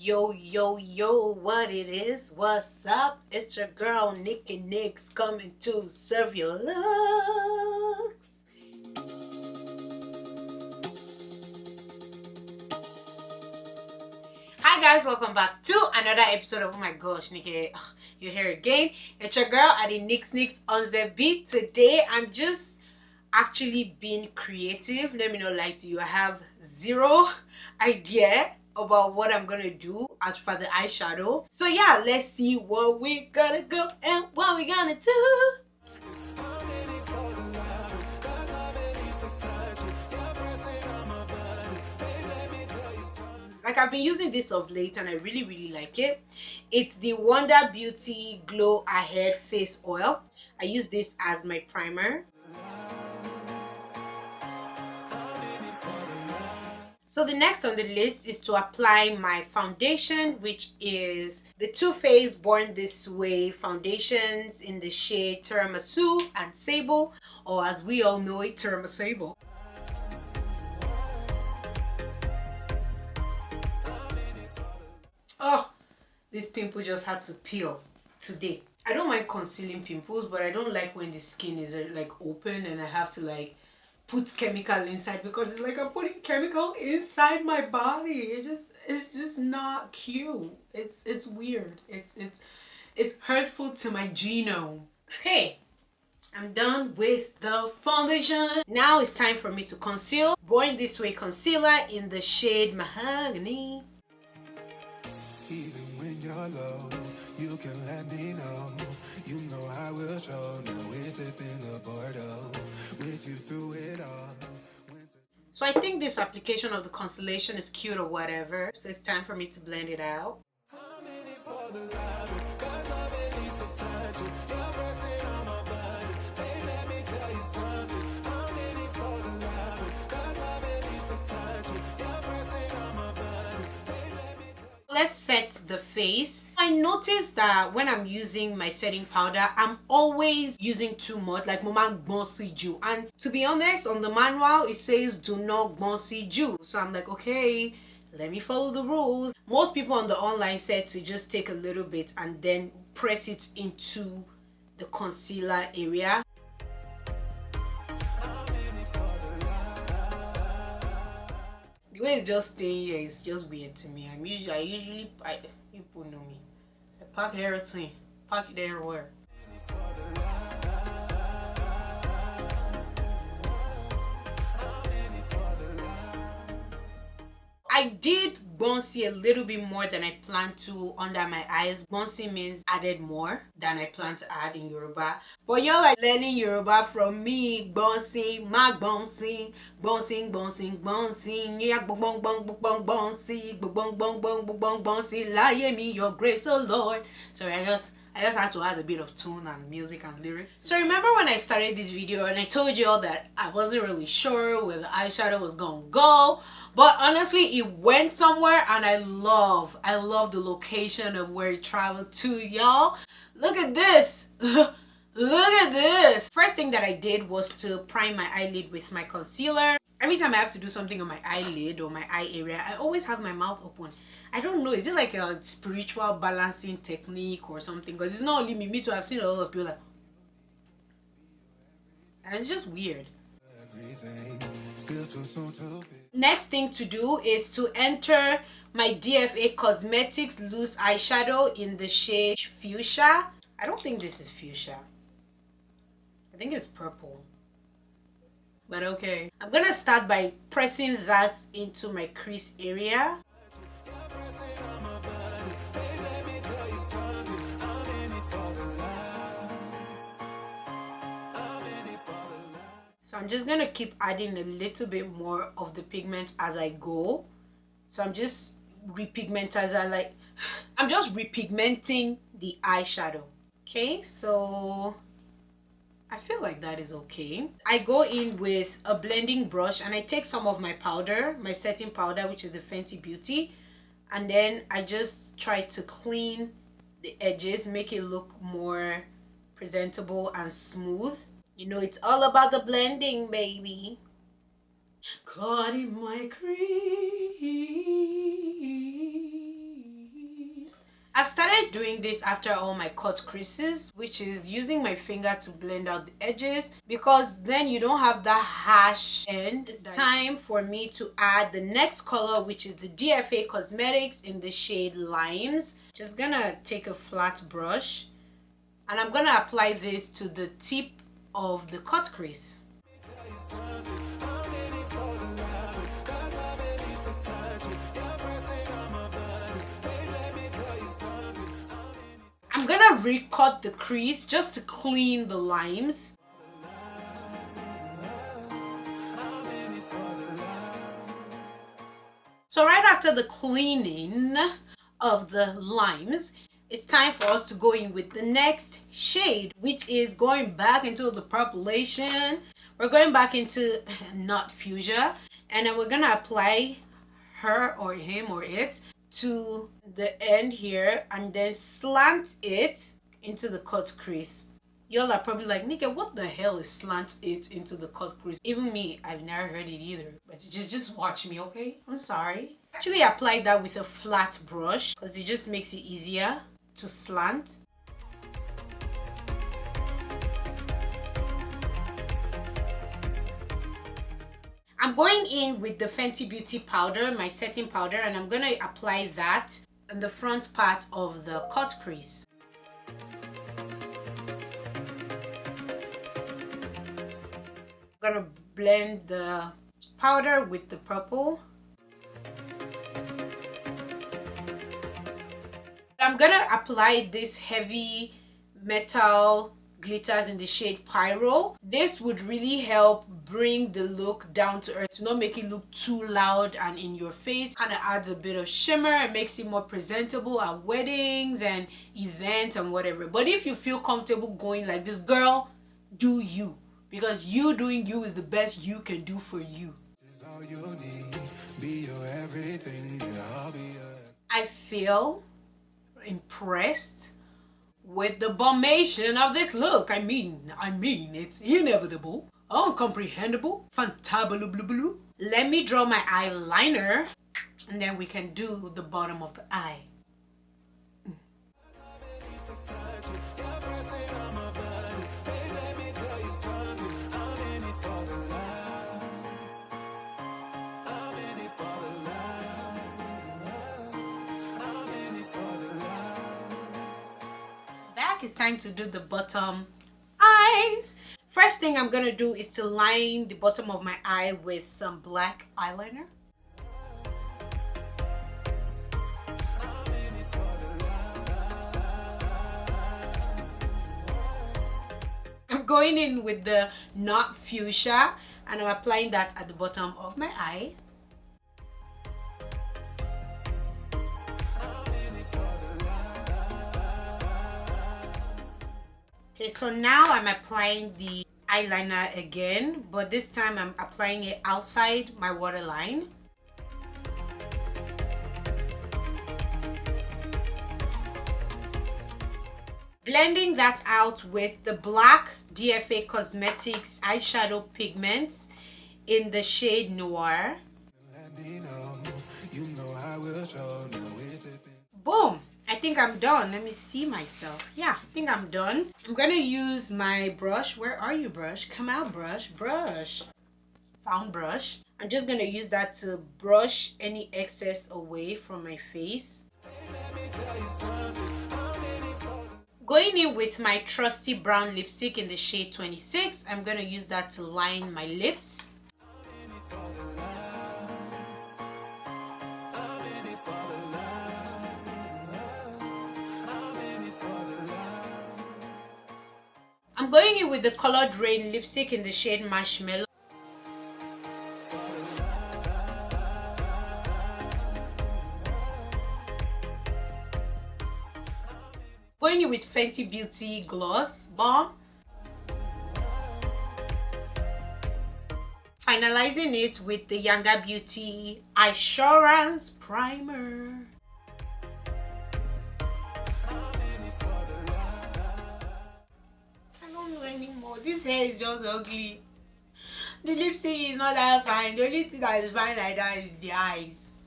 Yo, yo, yo, what it is? What's up? It's your girl, Nikki Nix, coming to serve your looks. Hi guys, welcome back to another episode of, oh my gosh, Nikki, you're here again. It's your girl, Adi Nix on the beat. Today, I'm just actually being creative. Let me not lie to you, I have zero idea about what I'm gonna do as for the eyeshadow. So yeah, let's see what we're gonna go and what we're gonna do. Like, I've been using this of late and I really like it. It's the Wonder Beauty Glow Ahead Face Oil. I use this as my primer. So the next on the list is to apply my foundation, which is the Too Faced Born This Way foundations in the shade Tiramisu and Sable, or as we all know it, Tiramisu. Oh, this pimple just had to peel today. I don't mind concealing pimples, but I don't like when the skin is like open and I have to like put chemical inside, because it's like I'm putting chemical inside my body. It's just not cute. It's weird. It's hurtful to my genome. Okay, I'm done with the foundation. Now it's time for me to conceal. Born This Way concealer in the shade Mahogany. Even when you're low, you can let me know. You know I will show. No, we're sipping the Bordeaux with you through it all. So I think this application of the concealer is cute or whatever. So it's time for me to blend it out. Let's set the face. I noticed that when I'm using my setting powder, I'm always using too much, like mama gbonsi ju. And to be honest, on the manual it says do not gbonsi ju. So I'm like, okay, let me follow the rules. Most people on the online said to just take a little bit and then press it into the concealer area. The way it's just staying here is just weird to me. People know me. I pack everything, pack it everywhere. I did bouncy a little bit more than I planned to under my eyes. Bouncy means added more than I plan to add in Yoruba. But you're like learning Yoruba from me. Bouncy, my bouncy, bouncing, bouncing, bouncing. Yeah, bong bong bong bong bouncy, bong bong bong bong bouncy. Lie me your grace, oh Lord. Sorry, I just had to add a bit of tone and music and lyrics. So remember when I started this video and I told you all that I wasn't really sure where the eyeshadow was gonna go, but honestly it went somewhere and I love the location of where it traveled to, y'all. Look at this. Look at this. First thing that I did was to prime my eyelid with my concealer. Every time I have to do something on my eyelid or my eye area, I always have my mouth open. I don't know, is it like a spiritual balancing technique or something? Because it's not only me too. I've seen a lot of people like, and it's just weird. Next thing to do is to enter my DFA Cosmetics loose eyeshadow in the shade Fushia. I don't think this is fuchsia. I think it's purple. But okay. I'm gonna start by pressing that into my crease area. So I'm just gonna keep adding a little bit more of the pigment as I go. So I'm just I'm just repigmenting the eyeshadow. Okay, so I feel like that is okay. I go in with a blending brush and I take some of my powder, my setting powder, which is the Fenty Beauty, and then I just try to clean the edges, make it look more presentable and smooth. You know, it's all about the blending, baby. Caught in my crease. I've started doing this after all my cut creases, which is using my finger to blend out the edges, because then you don't have that harsh end. It's time for me to add the next color, which is the DFA Cosmetics in the shade Limes. Just gonna take a flat brush and I'm gonna apply this to the tip of the cut crease. I'm gonna recut the crease just to clean the limes. So right after the cleaning of the limes, it's time for us to go in with the next shade, which is going back into the purplation. We're going back into Nut Fuchsia, and then we're gonna apply her or him or it to the end here and then slant it into the cut crease. Y'all are probably like, Nika, what the hell is slant it into the cut crease? Even me, I've never heard it either. But just watch me, okay? I'm sorry. Actually, I applied that with a flat brush because it just makes it easier to slant. I'm going in with the Fenty Beauty powder, my setting powder, and I'm going to apply that in the front part of the cut crease. I'm going to blend the powder with the purple. I'm going to apply this heavy metal glitters in the shade Pyro. This would really help bring the look down to earth, to not make it look too loud and in your face. Kind of adds a bit of shimmer and makes it more presentable at weddings and events and whatever. But if you feel comfortable going like this, girl, do you, because you doing you is the best you can do for you. I feel impressed with the bombation of this look. I mean, it's inevitable, uncomprehendable, fantabulous. Let me draw my eyeliner and then we can do the bottom of the eye. It's time to do the bottom eyes. First thing I'm gonna do is to line the bottom of my eye with some black eyeliner. I'm going in with the Nut Fuchsia and I'm applying that at the bottom of my eye. Okay, so now I'm applying the eyeliner again, but this time I'm applying it outside my waterline. Blending that out with the black DFA Cosmetics eyeshadow pigments in the shade Noir. Boom! I think I'm done. Let me see myself. Yeah, I think I'm done. I'm gonna use my brush. Where are you, brush? Come out, brush. Brush. Found brush. I'm just gonna use that to brush any excess away from my face. Going in with my trusty brown lipstick in the shade 26. I'm gonna use that to line my lips. I'm going in with the colored Raine lipstick in the shade Marshmellow. Going in with Fenty Beauty Gloss Balm. Finalizing it with the Younger Beauty Assurance Primer. Anymore. This hair is just ugly. The lipstick is not that fine. The only thing that is fine like that is the eyes.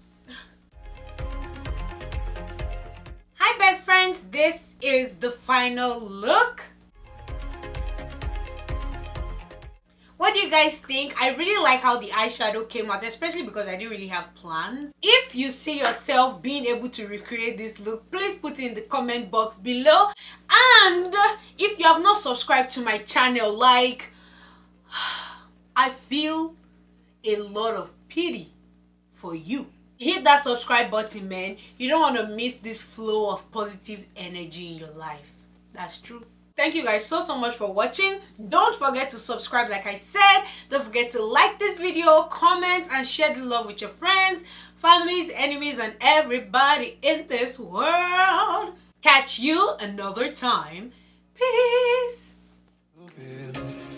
Hi best this is the final look. What do you guys think? I really like how the eyeshadow came out, especially because I didn't really have plans. If you see yourself being able to recreate this look, please put it in the comment box below. And if you have not subscribed to my channel, like, I feel a lot of pity for you. Hit that subscribe button, man. You don't want to miss this flow of positive energy in your life. That's true. Thank you guys so much for watching. Don't forget to subscribe like I said. Don't forget to like this video, comment, and share the love with your friends, families, enemies, and everybody in this world. Catch you another time. Peace.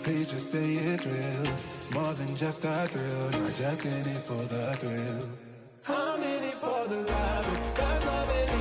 Please just say it's real. More than just a thrill. Not just in it for the thrill. I'm in it for the love. 'Cause love it